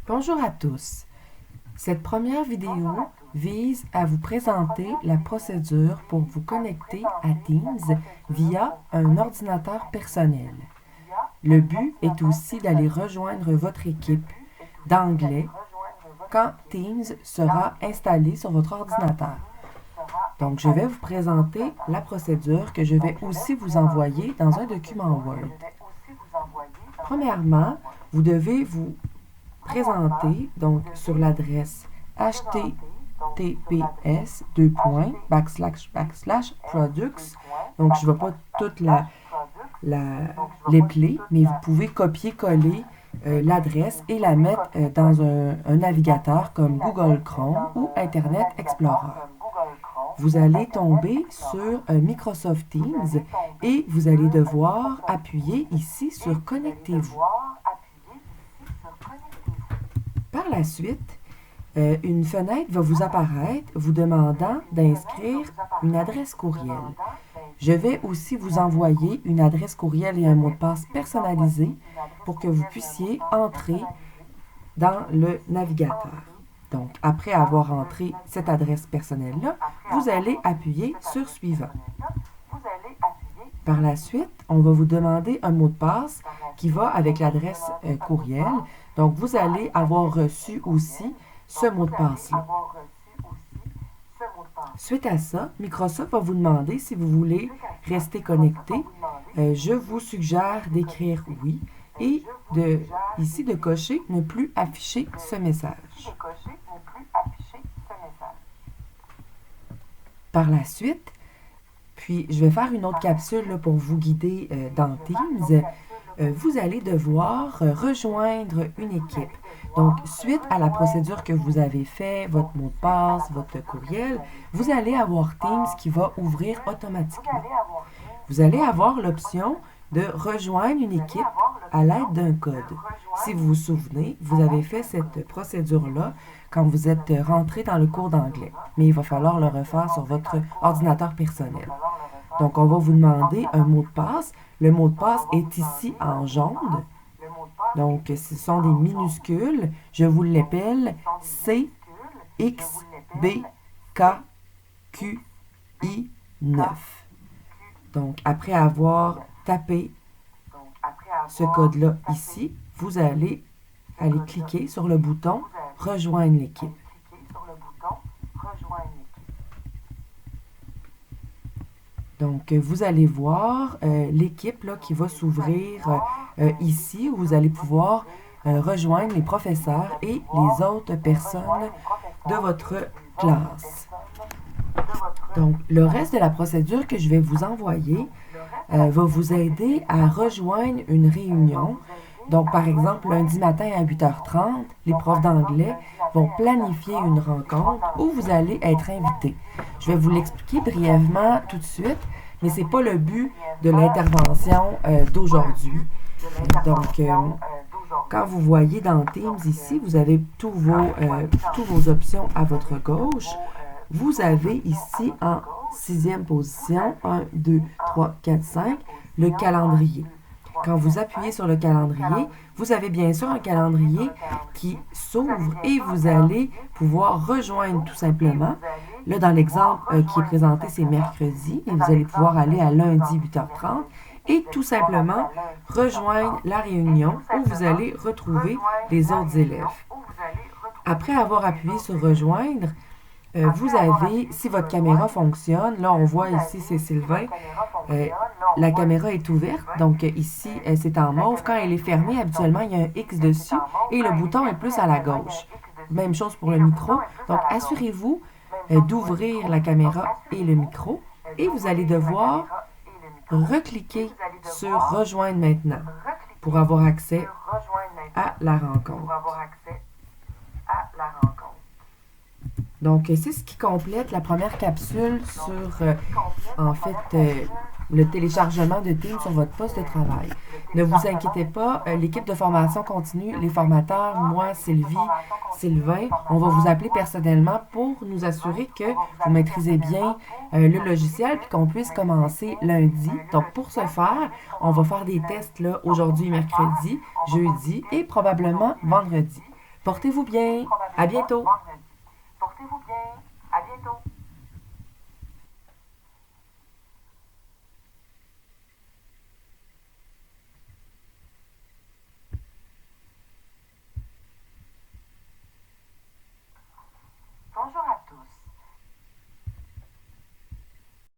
Bonjour à tous. Cette première vidéo vise à vous présenter la procédure pour vous connecter à Teams via un ordinateur personnel. Le but est aussi d'aller rejoindre votre équipe d'anglais quand Teams sera installé sur votre ordinateur. Donc, je vais vous présenter la procédure que je vais aussi vous envoyer dans un document Word. Premièrement, vous devez vous présenter donc sur l'adresse https://products. Donc, je ne vais pas toute l'épeler, mais vous pouvez copier-coller l'adresse et la mettre dans un navigateur comme Google Chrome ou Internet Explorer. Vous allez tomber sur Microsoft Teams et vous allez devoir appuyer ici sur Connectez-vous. Par la suite, une fenêtre va vous apparaître vous demandant d'inscrire une adresse courriel. Je vais aussi vous envoyer une adresse courriel et un mot de passe personnalisé pour que vous puissiez entrer dans le navigateur. Donc, après avoir entré cette adresse personnelle-là, vous allez appuyer sur Suivant. Par la suite, on va vous demander un mot de passe qui va avec l'adresse courriel. Donc, vous allez avoir reçu aussi ce mot de passe-là. Suite à ça, Microsoft va vous demander si vous voulez rester connecté. Je vous suggère d'écrire oui et ici de cocher ne plus afficher ce message. Par la suite, puis je vais faire une autre capsule là, pour vous guider dans Teams. Vous allez devoir rejoindre une équipe. Donc, suite à la procédure que vous avez fait, votre mot de passe, votre courriel, vous allez avoir Teams qui va ouvrir automatiquement. Vous allez avoir l'option de rejoindre une équipe à l'aide d'un code. Si vous vous souvenez, vous avez fait cette procédure-là quand vous êtes rentré dans le cours d'anglais. Mais il va falloir le refaire sur votre ordinateur personnel. Donc, on va vous demander un mot de passe. Le mot de passe est ici en jaune. Donc, ce sont des minuscules. Je vous l'appelle C, X, B, K, Q, I, 9. Donc, après avoir tapé ce code-là ici, vous allez cliquer sur le bouton « Rejoindre l'équipe ». Donc, vous allez voir l'équipe là, qui va s'ouvrir ici, où vous allez pouvoir rejoindre les professeurs et les autres personnes de votre classe. Donc, le reste de la procédure que je vais vous envoyer va vous aider à rejoindre une réunion. Donc, par exemple, lundi matin à 8h30, les profs d'anglais vont planifier une rencontre où vous allez être invité. Je vais vous l'expliquer brièvement tout de suite, mais ce n'est pas le but de l'intervention d'aujourd'hui. Donc, quand vous voyez dans Teams ici, vous avez tous vos options à votre gauche. Vous avez ici en 6e position, 1, 2, 3, 4, 5, le calendrier. Quand vous appuyez sur le calendrier, vous avez bien sûr un calendrier qui s'ouvre et vous allez pouvoir rejoindre tout simplement. Là, dans l'exemple qui est présenté, c'est mercredi et vous allez pouvoir aller à lundi 8h30 et tout simplement rejoindre la réunion où vous allez retrouver les autres élèves. Après avoir appuyé sur rejoindre, vous avez, si votre caméra fonctionne, là on voit ici c'est Sylvain, la caméra est ouverte, donc ici c'est en mauve. Quand elle est fermée, habituellement il y a un X dessus et le bouton est plus à la gauche. Même chose pour le micro, donc assurez-vous d'ouvrir la caméra et le micro et vous allez devoir recliquer sur Rejoindre maintenant pour avoir accès à la rencontre. Donc, c'est ce qui complète la première capsule sur, le téléchargement de Teams sur votre poste de travail. Ne vous inquiétez pas, l'équipe de formation continue, les formateurs, moi, Sylvie, Sylvain, on va vous appeler personnellement pour nous assurer que vous maîtrisez bien le logiciel et qu'on puisse commencer lundi. Donc, pour ce faire, on va faire des tests là aujourd'hui, mercredi, jeudi et probablement vendredi. Portez-vous bien. À bientôt.